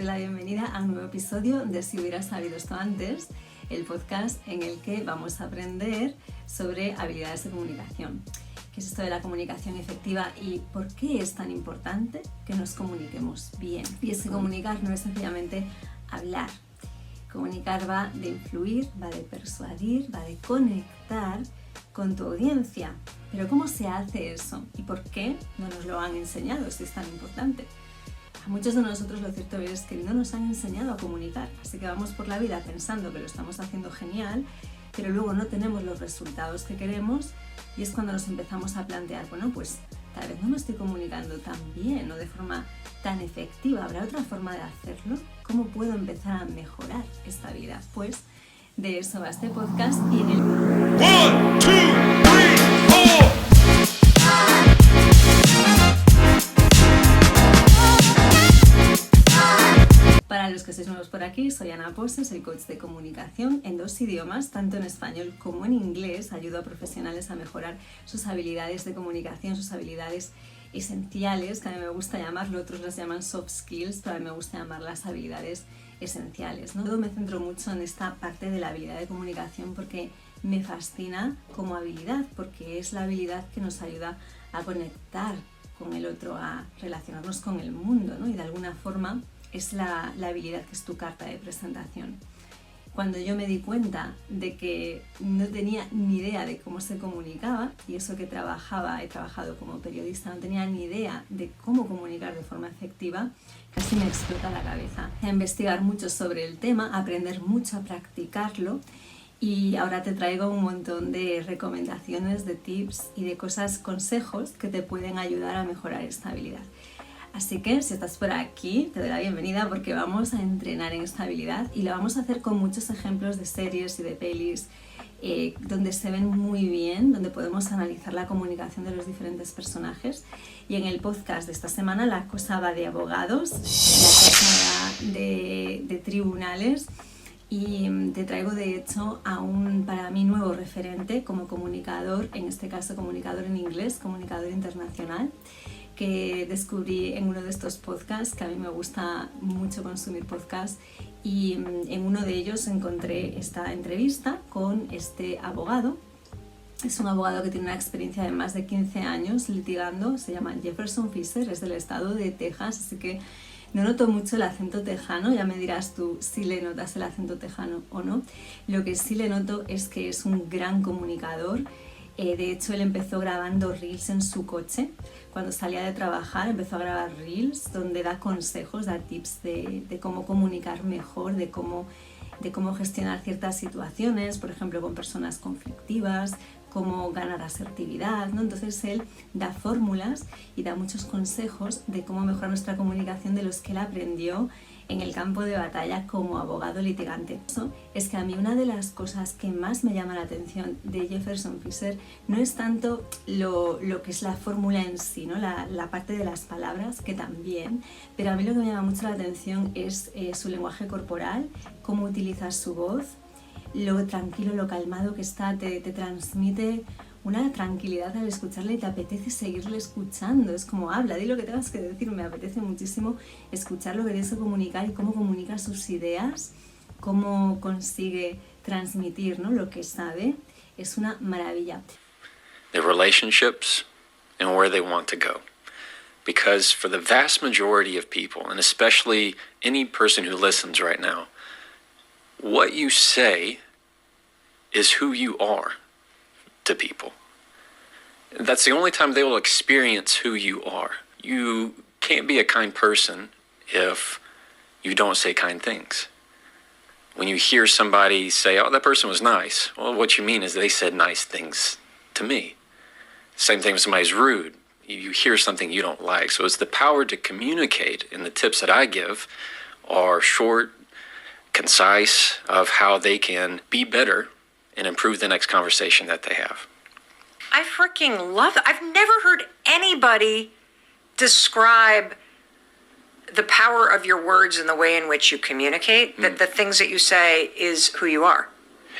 La bienvenida a un nuevo episodio de Si hubieras sabido esto antes, el podcast en el que vamos a aprender sobre habilidades de comunicación. ¿Qué es esto de la comunicación efectiva y por qué es tan importante que nos comuniquemos bien? Y es que comunicar no es sencillamente hablar. Comunicar va de influir, va de persuadir, va de conectar con tu audiencia. Pero ¿cómo se hace eso? ¿Y por qué no nos lo han enseñado si es tan importante? A muchos de nosotros lo cierto es que no nos han enseñado a comunicar, así que vamos por la vida pensando que lo estamos haciendo genial, pero luego no tenemos los resultados que queremos y es cuando nos empezamos a plantear, bueno, pues tal vez no me estoy comunicando tan bien o de forma tan efectiva, ¿habrá otra forma de hacerlo? ¿Cómo puedo empezar a mejorar esta vida? Pues de eso va este podcast y en el... 1, 2, 3, 4. Para los que sois nuevos por aquí, soy Ana Pose, soy coach de comunicación en 2 idiomas, tanto en español como en inglés. Ayudo a profesionales a mejorar sus habilidades de comunicación, sus habilidades esenciales, que a mí me gusta llamarlo, otros las llaman soft skills, pero a mí me gusta llamarlas habilidades esenciales, ¿no? Yo me centro mucho en esta parte de la habilidad de comunicación porque me fascina como habilidad, porque es la habilidad que nos ayuda a conectar con el otro, a relacionarnos con el mundo, ¿no? Y de alguna forma es la habilidad que es tu carta de presentación. Cuando yo me di cuenta de que no tenía ni idea de cómo se comunicaba, y eso que he trabajado como periodista, no tenía ni idea de cómo comunicar de forma efectiva, casi me explota la cabeza. A investigar mucho sobre el tema, a aprender mucho, a practicarlo, y ahora te traigo un montón de recomendaciones, de tips y de consejos que te pueden ayudar a mejorar esta habilidad. Así que si estás por aquí, te doy la bienvenida porque vamos a entrenar en esta habilidad y lo vamos a hacer con muchos ejemplos de series y de pelis donde se ven muy bien, donde podemos analizar la comunicación de los diferentes personajes. Y en el podcast de esta semana la cosa va de abogados, la cosa va de tribunales y te traigo de hecho a un para mí nuevo referente como comunicador, en este caso comunicador en inglés, comunicador internacional, que descubrí en uno de estos podcasts, que a mí me gusta mucho consumir podcasts, y en uno de ellos encontré esta entrevista con este abogado. Es un abogado que tiene una experiencia de más de 15 años litigando, se llama Jefferson Fisher, es del estado de Texas, así que no noto mucho el acento tejano, ya me dirás tú si le notas el acento tejano o no. Lo que sí le noto es que es un gran comunicador. De hecho, él empezó grabando reels en su coche. Cuando salía de trabajar empezó a grabar reels donde da consejos, da tips de cómo comunicar mejor, de cómo gestionar ciertas situaciones, por ejemplo con personas conflictivas, cómo ganar asertividad, ¿no? Entonces él da fórmulas y da muchos consejos de cómo mejorar nuestra comunicación de los que él aprendió en el campo de batalla como abogado litigante. Eso es que a mí una de las cosas que más me llama la atención de Jefferson Fisher no es tanto lo que es la fórmula en sí, ¿no? la parte de las palabras, que también, pero a mí lo que me llama mucho la atención es su lenguaje corporal, cómo utiliza su voz, lo tranquilo, lo calmado que está, te transmite una tranquilidad al escucharle y te apetece seguirle escuchando. Es como habla, di lo que tengas que decir. Me apetece muchísimo escuchar lo que tienes que comunicar y cómo comunica sus ideas, cómo consigue transmitir, ¿no?, lo que sabe. Es una maravilla. Their relationships and where they want to go. Because for the vast majority of people, and especially any person who listens right now, what you say is who you are to people. That's the only time they will experience who you are. You can't be a kind person if you don't say kind things. When you hear somebody say, oh, that person was nice, well, what you mean is they said nice things to me. Same thing when somebody's rude. You hear something you don't like. So it's the power to communicate, and the tips that I give are short, concise, of how they can be better and improve the next conversation that they have. I freaking love that. I've never heard anybody describe the power of your words and the way in which you communicate, that the things that you say is who you are.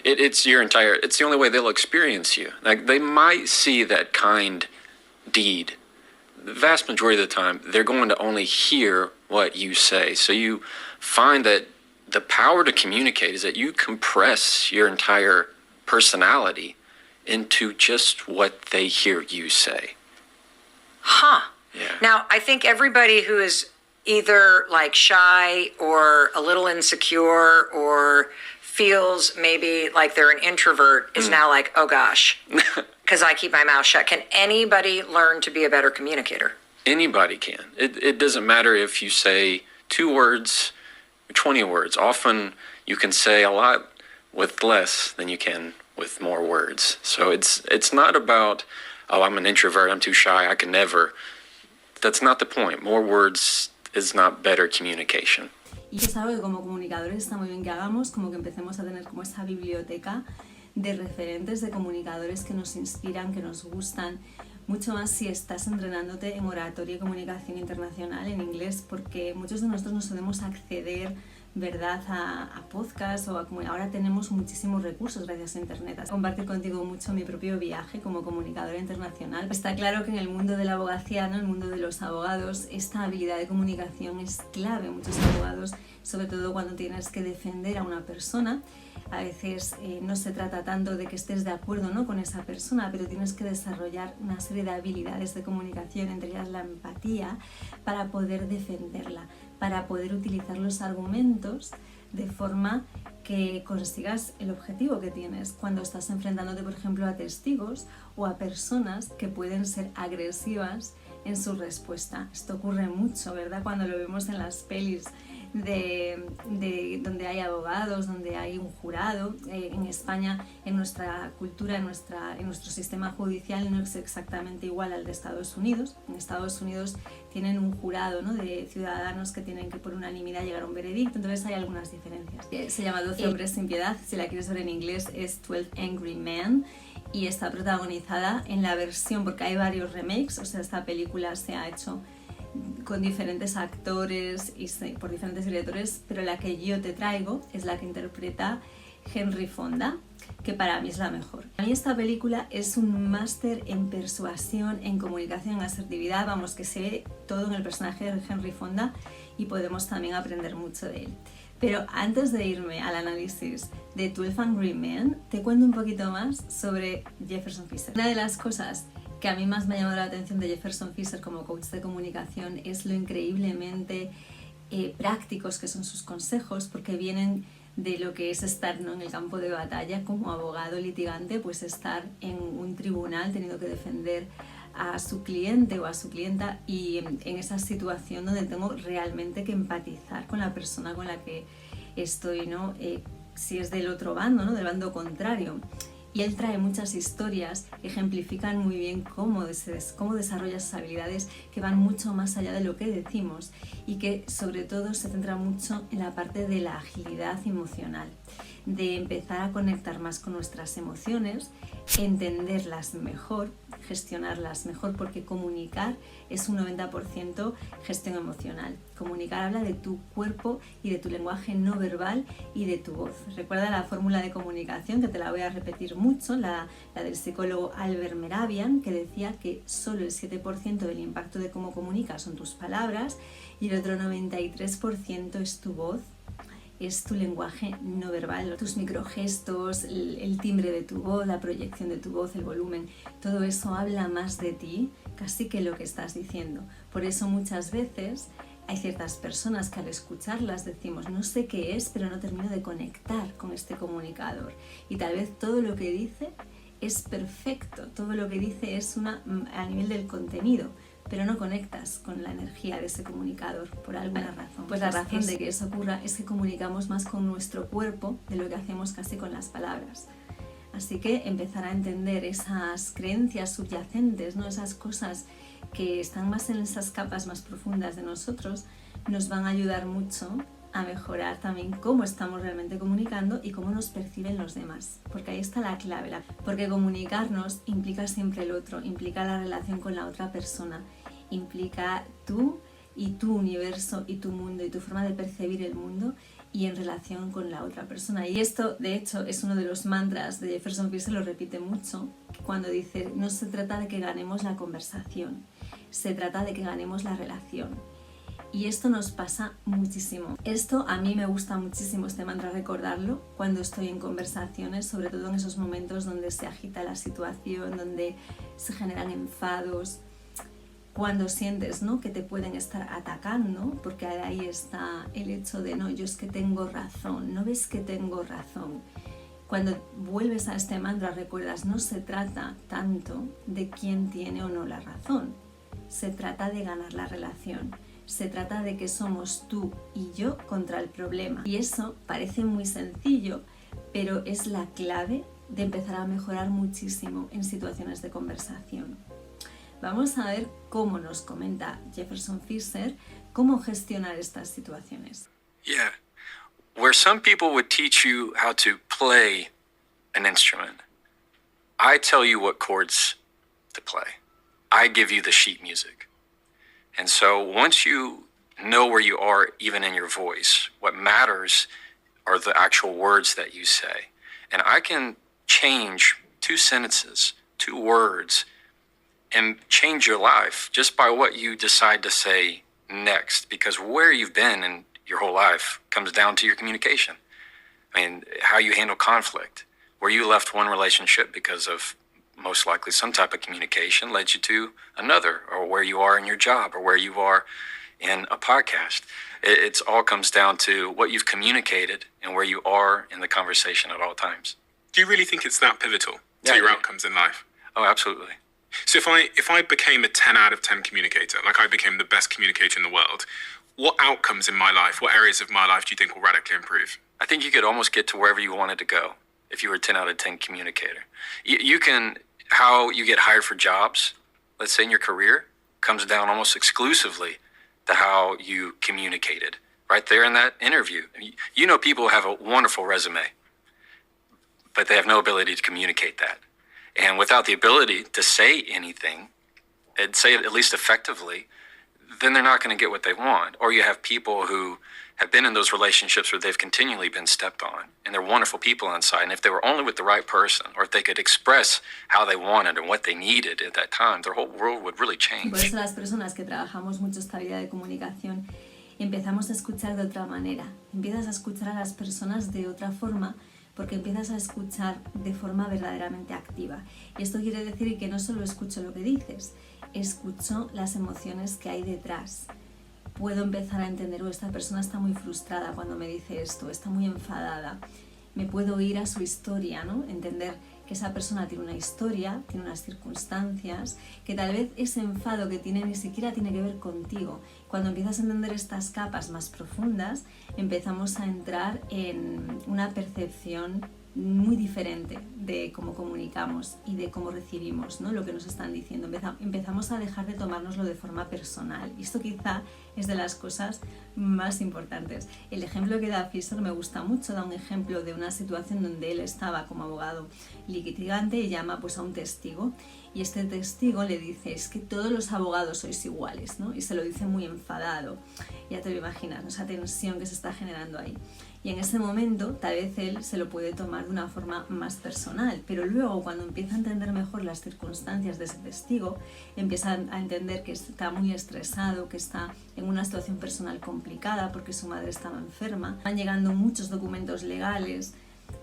It's the only way they'll experience you. Like, they might see that kind deed. The vast majority of the time, they're going to only hear what you say. So you find that the power to communicate is that you compress your entire personality into just what they hear you say. Huh. Yeah. Now, I think everybody who is either like shy or a little insecure or feels maybe like they're an introvert is now like, oh gosh, because I keep my mouth shut. Can anybody learn to be a better communicator? Anybody can. It doesn't matter if you say 2 words, 20 words. Often you can say a lot with less than you can with more words. So it's not about, oh, I'm an introvert, I'm too shy, I can never. That's not the point. More words is not better communication. Y es algo que como comunicadores está muy bien que hagamos, como que empecemos a tener como esa biblioteca de referentes de comunicadores que nos inspiran, que nos gustan, mucho más si estás entrenándote en oratoria y comunicación internacional en inglés, porque muchos de nosotros no podemos acceder, ¿verdad?, a podcasts o ahora tenemos muchísimos recursos gracias a internet. Compartir contigo mucho mi propio viaje como comunicadora internacional. Está claro que en el mundo de la abogacía, ¿no?, el mundo de los abogados, esta habilidad de comunicación es clave. Muchos abogados, sobre todo cuando tienes que defender a una persona, a veces no se trata tanto de que estés de acuerdo, ¿no?, con esa persona, pero tienes que desarrollar una serie de habilidades de comunicación, entre ellas la empatía, para poder defenderla, para poder utilizar los argumentos de forma que consigas el objetivo que tienes cuando estás enfrentándote, por ejemplo, a testigos o a personas que pueden ser agresivas en su respuesta. Esto ocurre mucho, ¿verdad?, cuando lo vemos en las pelis de donde hay abogados, donde hay un jurado. En España, en nuestra cultura, en nuestro sistema judicial no es exactamente igual al de Estados Unidos. En Estados Unidos tienen un jurado, ¿no?, de ciudadanos que tienen que por unanimidad llegar a un veredicto, entonces hay algunas diferencias. Se llama 12 hombres sin piedad, si la quieres ver en inglés es 12 Angry Men, y está protagonizada en la versión, porque hay varios remakes, o sea, esta película se ha hecho con diferentes actores y por diferentes directores, pero la que yo te traigo es la que interpreta Henry Fonda, que para mí es la mejor. Para mí esta película es un máster en persuasión, en comunicación, en asertividad, vamos, que se ve todo en el personaje de Henry Fonda y podemos también aprender mucho de él. Pero antes de irme al análisis de 12 Angry Men, te cuento un poquito más sobre Jefferson Fisher. Una de las cosas que a mí más me ha llamado la atención de Jefferson Fisher como coach de comunicación es lo increíblemente prácticos que son sus consejos, porque vienen de lo que es estar, ¿no?, en el campo de batalla como abogado litigante, pues estar en un tribunal teniendo que defender a su cliente o a su clienta, y en esa situación donde tengo realmente que empatizar con la persona con la que estoy, ¿no?, si es del otro bando, ¿no?, del bando contrario. Y él trae muchas historias que ejemplifican muy bien cómo desarrolla esas habilidades que van mucho más allá de lo que decimos y que sobre todo se centra mucho en la parte de la agilidad emocional, de empezar a conectar más con nuestras emociones, entenderlas mejor, gestionarlas mejor, porque comunicar es un 90% gestión emocional. Comunicar habla de tu cuerpo y de tu lenguaje no verbal y de tu voz. Recuerda la fórmula de comunicación, que te la voy a repetir mucho, la del psicólogo Albert Mehrabian, que decía que solo el 7% del impacto de cómo comunicas son tus palabras y el otro 93% es tu voz, es tu lenguaje no verbal, tus microgestos, el timbre de tu voz, la proyección de tu voz, el volumen, todo eso habla más de ti casi que lo que estás diciendo. Por eso muchas veces hay ciertas personas que al escucharlas decimos, no sé qué es, pero no termino de conectar con este comunicador. Y tal vez todo lo que dice es perfecto, todo lo que dice es a nivel del contenido, pero no conectas con la energía de ese comunicador por alguna razón. Pues la razón de que eso ocurra es que comunicamos más con nuestro cuerpo de lo que hacemos casi con las palabras. Así que empezar a entender esas creencias subyacentes, ¿no?, esas cosas que están más en esas capas más profundas de nosotros, nos van a ayudar mucho a mejorar también cómo estamos realmente comunicando y cómo nos perciben los demás, porque ahí está la clave, porque comunicarnos implica siempre el otro, implica la relación con la otra persona, implica tú y tu universo y tu mundo y tu forma de percibir el mundo y en relación con la otra persona. Y esto, de hecho, es uno de los mantras de Jefferson Fisher, lo repite mucho, cuando dice, no se trata de que ganemos la conversación, se trata de que ganemos la relación. Y esto nos pasa muchísimo. Esto a mí me gusta muchísimo, este mantra, recordarlo cuando estoy en conversaciones, sobre todo en esos momentos donde se agita la situación, donde se generan enfados, cuando sientes, ¿no?, que te pueden estar atacando, porque ahí está el hecho de, no, yo es que tengo razón, ¿no ves que tengo razón? Cuando vuelves a este mantra recuerdas, no se trata tanto de quién tiene o no la razón, se trata de ganar la relación. Se trata de que somos tú y yo contra el problema. Y eso parece muy sencillo, pero es la clave de empezar a mejorar muchísimo en situaciones de conversación. Vamos a ver cómo nos comenta Jefferson Fisher cómo gestionar estas situaciones. Yeah. Where some people would teach you how to play an instrument, I tell you what chords to play. I give you the sheet music. And so once you know where you are, even in your voice, what matters are the actual words that you say. And I can change 2 sentences, 2 words, and change your life just by what you decide to say next, because where you've been in your whole life comes down to your communication. I mean, how you handle conflict, where you left one relationship because of most likely some type of communication led you to another, or where you are in your job, or where you are in a podcast. It all comes down to what you've communicated and where you are in the conversation at all times. Do you really think it's that pivotal to your outcomes in life? Oh, absolutely. So if I became a 10 out of 10 communicator, like I became the best communicator in the world, what outcomes in my life, what areas of my life do you think will radically improve? I think you could almost get to wherever you wanted to go if you were a 10 out of 10 communicator. You can, how you get hired for jobs, let's say in your career, comes down almost exclusively to how you communicated right there in that interview. You know, people have a wonderful resume, but they have no ability to communicate that. And without the ability to say anything, and say it at least effectively, then they're not going to get what they want. Or you have people who have been in those relationships where they've continually been stepped on, and they're wonderful people inside. And if they were only with the right person, or if they could express how they wanted and what they needed at that time, their whole world would really change. Por eso las personas que trabajamos mucho esta habilidad de comunicación empezamos a escuchar de otra manera. Empiezas a escuchar a las personas de otra forma, porque empiezas a escuchar de forma verdaderamente activa. Y esto quiere decir que no solo escucho lo que dices, escucho las emociones que hay detrás. Puedo empezar a entender, esta persona está muy frustrada cuando me dice esto, está muy enfadada. Me puedo ir a su historia, ¿no? Entender que esa persona tiene una historia, tiene unas circunstancias, que tal vez ese enfado que tiene ni siquiera tiene que ver contigo. Cuando empiezas a entender estas capas más profundas, empezamos a entrar en una percepción muy diferente de cómo comunicamos y de cómo recibimos, ¿no?, lo que nos están diciendo. Empezamos a dejar de tomárnoslo de forma personal, y esto quizá es de las cosas más importantes. El ejemplo que da Fisher me gusta mucho, da un ejemplo de una situación donde él estaba como abogado litigante y llama pues a un testigo, y este testigo le dice, es que todos los abogados sois iguales, ¿no? Y se lo dice muy enfadado. Ya te lo imaginas, ¿no?, esa tensión que se está generando ahí. Y en ese momento tal vez él se lo puede tomar de una forma más personal, pero luego cuando empieza a entender mejor las circunstancias de ese testigo, empieza a entender que está muy estresado, que está en una situación personal complicada porque su madre estaba enferma, van llegando muchos documentos legales.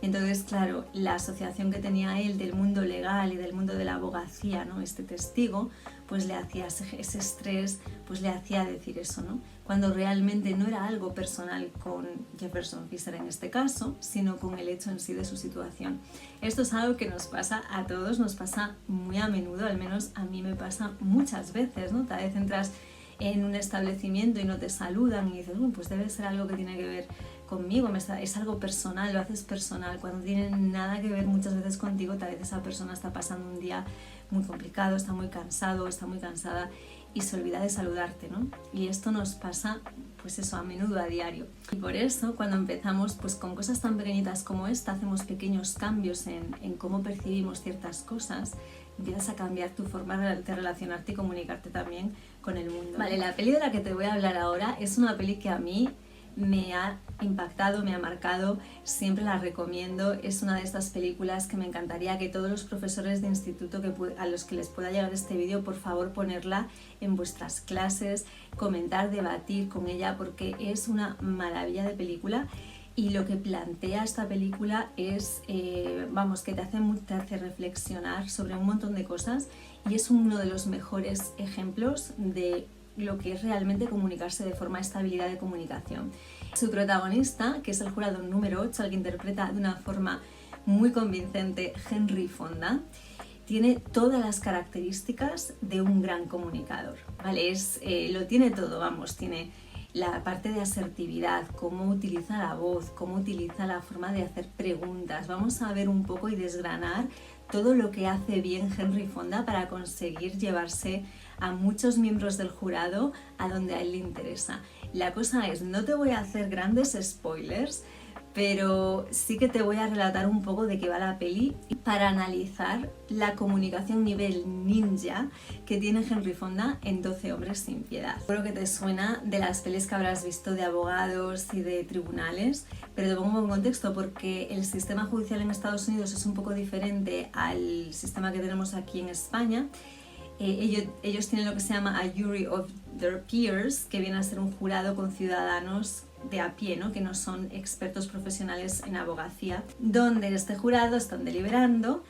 Entonces, claro, la asociación que tenía él del mundo legal y del mundo de la abogacía, ¿no?, este testigo, pues le hacía ese estrés, pues le hacía decir eso, ¿no?, cuando realmente no era algo personal con Jefferson Fisher en este caso, sino con el hecho en sí de su situación. Esto es algo que nos pasa a todos, nos pasa muy a menudo, al menos a mí me pasa muchas veces, ¿no? Tal vez entras en un establecimiento y no te saludan y dices, bueno, pues debe ser algo que tiene que ver conmigo, es algo personal, lo haces personal, cuando no tiene nada que ver muchas veces contigo. Tal vez esa persona está pasando un día muy complicado, está muy cansado, está muy cansada y se olvida de saludarte, ¿no? Y esto nos pasa, pues eso, a menudo, a diario. Y por eso, cuando empezamos pues con cosas tan pequeñitas como esta, hacemos pequeños cambios en cómo percibimos ciertas cosas, empiezas a cambiar tu forma de relacionarte y comunicarte también con el mundo. Vale, la peli de la que te voy a hablar ahora es una peli que a mí me ha impactado, me ha marcado, siempre la recomiendo. Es una de estas películas que me encantaría que todos los profesores de instituto a los que les pueda llegar este vídeo, por favor ponerla en vuestras clases, comentar, debatir con ella, porque es una maravilla de película. Y lo que plantea esta película es, que te hace reflexionar sobre un montón de cosas, y es uno de los mejores ejemplos de lo que es realmente comunicarse de forma estabilidad de comunicación. Su protagonista, que es el jurado número 8, al que interpreta de una forma muy convincente Henry Fonda, tiene todas las características de un gran comunicador, ¿vale? Lo tiene todo, tiene la parte de asertividad, cómo utiliza la voz, cómo utiliza la forma de hacer preguntas. Vamos a ver un poco y desgranar todo lo que hace bien Henry Fonda para conseguir llevarse a muchos miembros del jurado a donde a él le interesa. La cosa es, no te voy a hacer grandes spoilers, pero sí que te voy a relatar un poco de qué va la peli para analizar la comunicación nivel ninja que tiene Henry Fonda en 12 hombres sin piedad. Creo que te suena de las pelis que habrás visto de abogados y de tribunales, pero te pongo en contexto porque el sistema judicial en Estados Unidos es un poco diferente al sistema que tenemos aquí en España. Ellos tienen lo que se llama a jury of their peers, que viene a ser un jurado con ciudadanos de a pie, ¿no? Que no son expertos profesionales en abogacía, donde este jurado están deliberando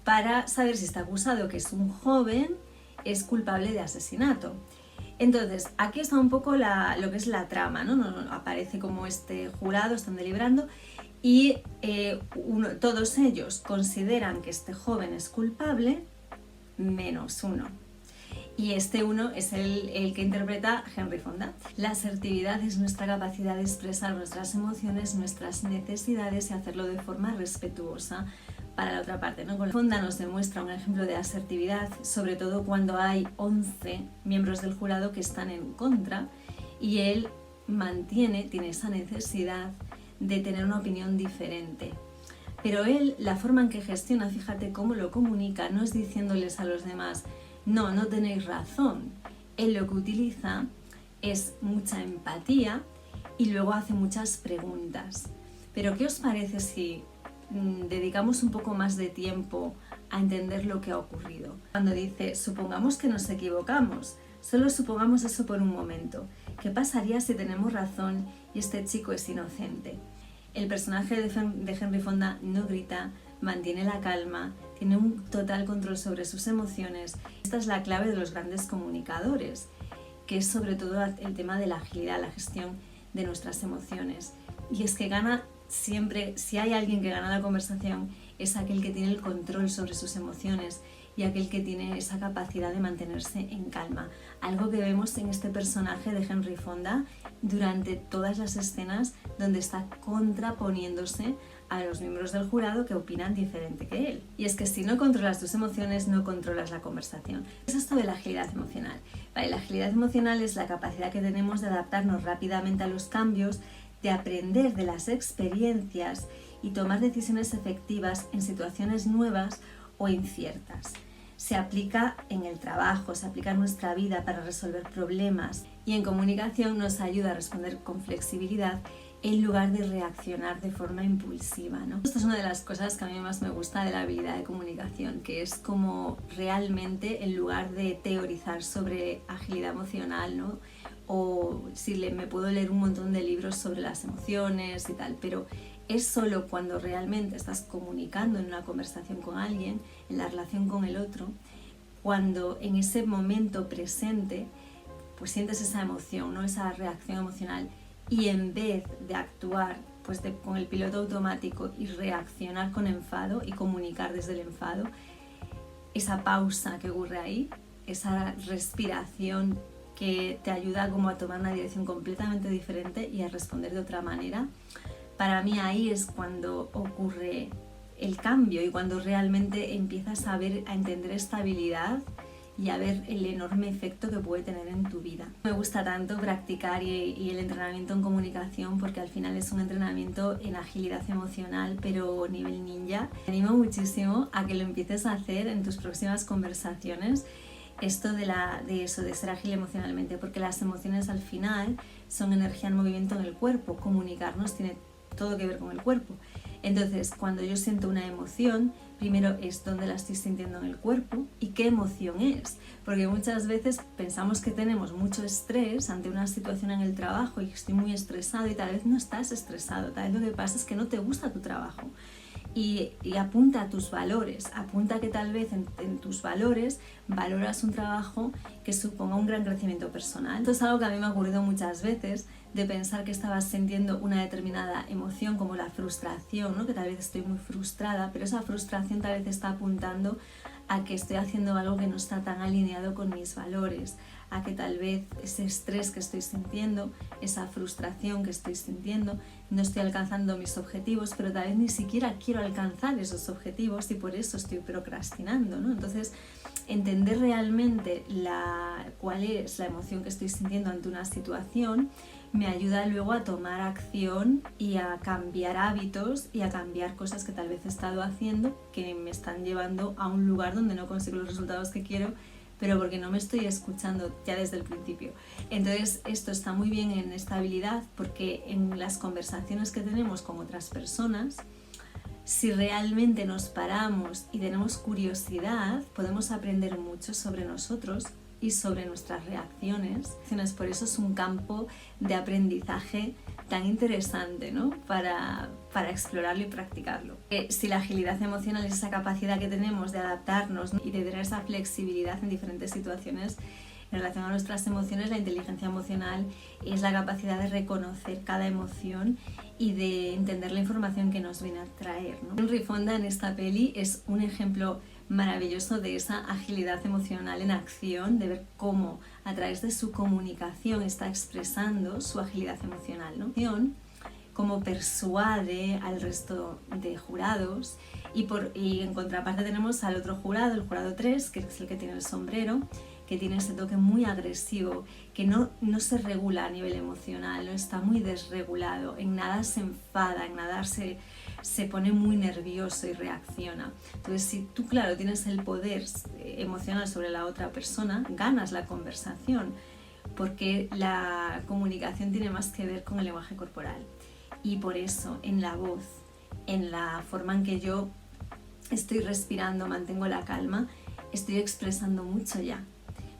para saber si este acusado, que es un joven, es culpable de asesinato. Entonces, aquí está un poco lo que es la trama, ¿no? Aparece como este jurado, están deliberando, y todos ellos consideran que este joven es culpable, menos uno. Y este uno es el que interpreta Henry Fonda. La asertividad es nuestra capacidad de expresar nuestras emociones, nuestras necesidades y hacerlo de forma respetuosa para la otra parte, ¿no? Fonda nos demuestra un ejemplo de asertividad, sobre todo cuando hay 11 miembros del jurado que están en contra, y él tiene esa necesidad de tener una opinión diferente. Pero él, la forma en que gestiona, fíjate cómo lo comunica, no es diciéndoles a los demás, no tenéis razón. Él lo que utiliza es mucha empatía y luego hace muchas preguntas. Pero ¿qué os parece si dedicamos un poco más de tiempo a entender lo que ha ocurrido? Cuando dice, supongamos que nos equivocamos, solo supongamos eso por un momento. ¿Qué pasaría si tenemos razón y este chico es inocente? El personaje de Henry Fonda no grita, mantiene la calma, tiene un total control sobre sus emociones. Esta es la clave de los grandes comunicadores, que es sobre todo el tema de la agilidad, la gestión de nuestras emociones. Y es que gana siempre, si hay alguien que gana la conversación, es aquel que tiene el control sobre sus emociones y aquel que tiene esa capacidad de mantenerse en calma. Algo que vemos en este personaje de Henry Fonda durante todas las escenas donde está contraponiéndose a los miembros del jurado que opinan diferente que él. Y es que si no controlas tus emociones, no controlas la conversación. Es esto de la agilidad emocional. Vale, la agilidad emocional es la capacidad que tenemos de adaptarnos rápidamente a los cambios, de aprender de las experiencias y tomar decisiones efectivas en situaciones nuevas o inciertas. Se aplica en el trabajo, se aplica en nuestra vida para resolver problemas, y en comunicación nos ayuda a responder con flexibilidad en lugar de reaccionar de forma impulsiva, ¿no? Esto es una de las cosas que a mí más me gusta de la habilidad de comunicación, que es como realmente, en lugar de teorizar sobre agilidad emocional, ¿no? O me puedo leer un montón de libros sobre las emociones y tal, pero es solo cuando realmente estás comunicando en una conversación con alguien, en la relación con el otro, cuando en ese momento presente pues sientes esa emoción, ¿no? Esa reacción emocional, y en vez de actuar con el piloto automático y reaccionar con enfado y comunicar desde el enfado, esa pausa que ocurre ahí, esa respiración que te ayuda como a tomar una dirección completamente diferente y a responder de otra manera, para mí ahí es cuando ocurre el cambio y cuando realmente empiezas a entender esta habilidad y a ver el enorme efecto que puede tener en tu vida. Me gusta tanto practicar y el entrenamiento en comunicación, porque al final es un entrenamiento en agilidad emocional, pero nivel ninja. Te animo muchísimo a que lo empieces a hacer en tus próximas conversaciones esto de ser ágil emocionalmente, porque las emociones al final son energía en movimiento en el cuerpo. Comunicarnos tiene todo que ver con el cuerpo. Entonces, cuando yo siento una emoción, primero es dónde la estoy sintiendo en el cuerpo y qué emoción es. Porque muchas veces pensamos que tenemos mucho estrés ante una situación en el trabajo y que estoy muy estresado, y tal vez no estás estresado, tal vez lo que pasa es que no te gusta tu trabajo. Y apunta a tus valores, apunta que tal vez en tus valores valoras un trabajo que suponga un gran crecimiento personal. Esto es algo que a mí me ha ocurrido muchas veces, de pensar que estabas sintiendo una determinada emoción como la frustración, ¿no? Que tal vez estoy muy frustrada, pero esa frustración tal vez está apuntando a que estoy haciendo algo que no está tan alineado con mis valores, a que tal vez ese estrés que estoy sintiendo, esa frustración que estoy sintiendo, no estoy alcanzando mis objetivos, pero tal vez ni siquiera quiero alcanzar esos objetivos y por eso estoy procrastinando, ¿no? Entonces, entender realmente cuál es la emoción que estoy sintiendo ante una situación me ayuda luego a tomar acción y a cambiar hábitos y a cambiar cosas que tal vez he estado haciendo que me están llevando a un lugar donde no consigo los resultados que quiero, pero porque no me estoy escuchando ya desde el principio. Entonces esto está muy bien en estabilidad, porque en las conversaciones que tenemos con otras personas, si realmente nos paramos y tenemos curiosidad, podemos aprender mucho sobre nosotros y sobre nuestras reacciones. Por eso es un campo de aprendizaje tan interesante, ¿no? para explorarlo y practicarlo. Si la agilidad emocional es esa capacidad que tenemos de adaptarnos, ¿no? y de tener esa flexibilidad en diferentes situaciones en relación a nuestras emociones, la inteligencia emocional es la capacidad de reconocer cada emoción y de entender la información que nos viene a traer, ¿no? Henry Fonda en esta peli es un ejemplo maravilloso de esa agilidad emocional en acción, de ver cómo a través de su comunicación está expresando su agilidad emocional, ¿no? Cómo persuade al resto de jurados, y en contraparte tenemos al otro jurado, el jurado 3, que es el que tiene el sombrero, que tiene ese toque muy agresivo, que no se regula a nivel emocional, no está muy desregulado, en nada se enfada, en nada se pone muy nervioso y reacciona. Entonces, si tú, claro, tienes el poder emocional sobre la otra persona, ganas la conversación, porque la comunicación tiene más que ver con el lenguaje corporal. Y por eso, en la voz, en la forma en que yo estoy respirando, mantengo la calma, estoy expresando mucho ya.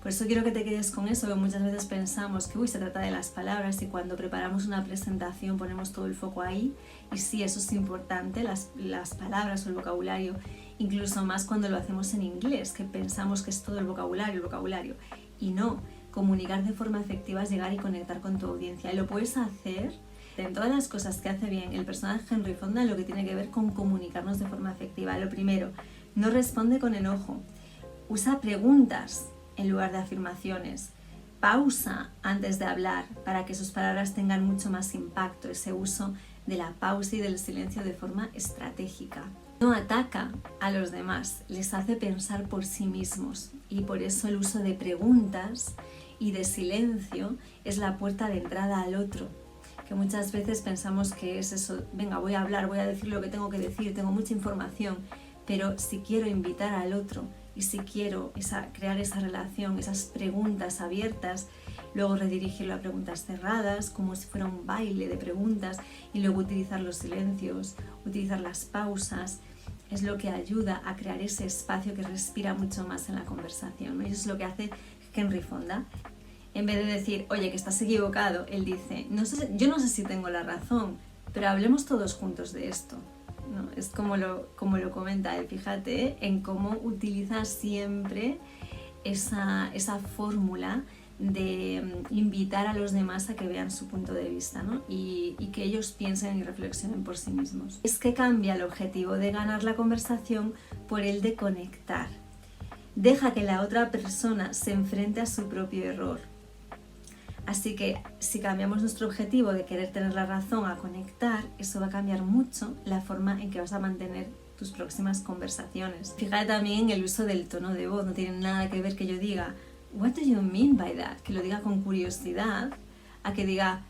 Por eso quiero que te quedes con eso, que muchas veces pensamos que se trata de las palabras, y cuando preparamos una presentación ponemos todo el foco ahí, y sí, eso es importante, las palabras o el vocabulario, incluso más cuando lo hacemos en inglés, que pensamos que es todo el vocabulario, y no, comunicar de forma efectiva es llegar y conectar con tu audiencia, y lo puedes hacer en todas las cosas que hace bien el personaje Henry Fonda, lo que tiene que ver con comunicarnos de forma efectiva. Lo primero, no responde con enojo, usa preguntas en lugar de afirmaciones, pausa antes de hablar para que sus palabras tengan mucho más impacto, ese uso de la pausa y del silencio de forma estratégica. No ataca a los demás, les hace pensar por sí mismos, y por eso el uso de preguntas y de silencio es la puerta de entrada al otro, que muchas veces pensamos que es eso, venga, voy a hablar, voy a decir lo que tengo que decir, tengo mucha información, pero si quiero invitar al otro y si quiero crear esa relación, esas preguntas abiertas, luego redirigirlo a preguntas cerradas, como si fuera un baile de preguntas, y luego utilizar los silencios, utilizar las pausas, es lo que ayuda a crear ese espacio que respira mucho más en la conversación, ¿no? Y eso es lo que hace Henry Fonda. En vez de decir, oye, que estás equivocado, él dice, yo no sé si tengo la razón, pero hablemos todos juntos de esto, ¿no? Es como lo comenta él, fíjate en cómo utiliza siempre esa fórmula de invitar a los demás a que vean su punto de vista, ¿no? y que ellos piensen y reflexionen por sí mismos. Es que cambia el objetivo de ganar la conversación por el de conectar. Deja que la otra persona se enfrente a su propio error. Así que si cambiamos nuestro objetivo de querer tener la razón a conectar, eso va a cambiar mucho la forma en que vas a mantener tus próximas conversaciones. Fíjate también en el uso del tono de voz, no tiene nada que ver que yo diga "What do you mean by that?", que lo diga con curiosidad, a que diga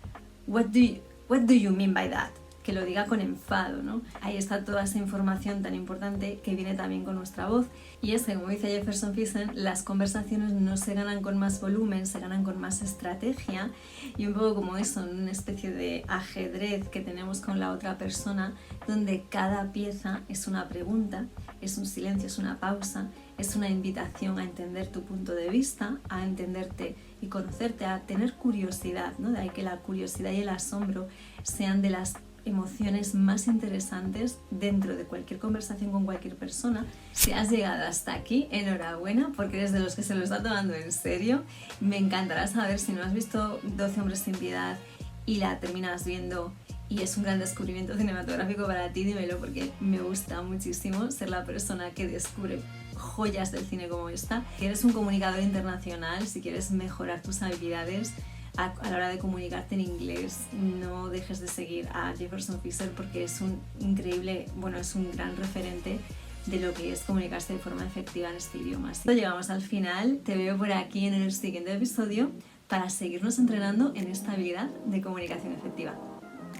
"What do you mean by that?", que lo diga con enfado, ¿no? Ahí está toda esa información tan importante que viene también con nuestra voz. Y es que, como dice Jefferson Thyssen, las conversaciones no se ganan con más volumen, se ganan con más estrategia, y un poco como eso, una especie de ajedrez que tenemos con la otra persona, donde cada pieza es una pregunta, es un silencio, es una pausa, es una invitación a entender tu punto de vista, a entenderte y conocerte, a tener curiosidad, ¿no? De ahí que la curiosidad y el asombro sean de las emociones más interesantes dentro de cualquier conversación con cualquier persona. Si has llegado hasta aquí, enhorabuena, porque eres de los que se lo está tomando en serio. Me encantará saber, si no has visto 12 hombres sin piedad y la terminas viendo y es un gran descubrimiento cinematográfico para ti, dímelo, porque me gusta muchísimo ser la persona que descubre joyas del cine como esta. Si eres un comunicador internacional, si quieres mejorar tus habilidades a la hora de comunicarte en inglés, no dejes de seguir a Jefferson Thyssen, porque es un increíble, bueno, es un gran referente de lo que es comunicarse de forma efectiva en este idioma. Así que llegamos al final, te veo por aquí en el siguiente episodio para seguirnos entrenando en esta habilidad de comunicación efectiva.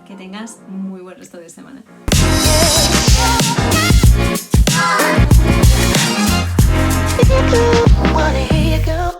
Que tengas muy buen resto de semana. Wanna hear you go.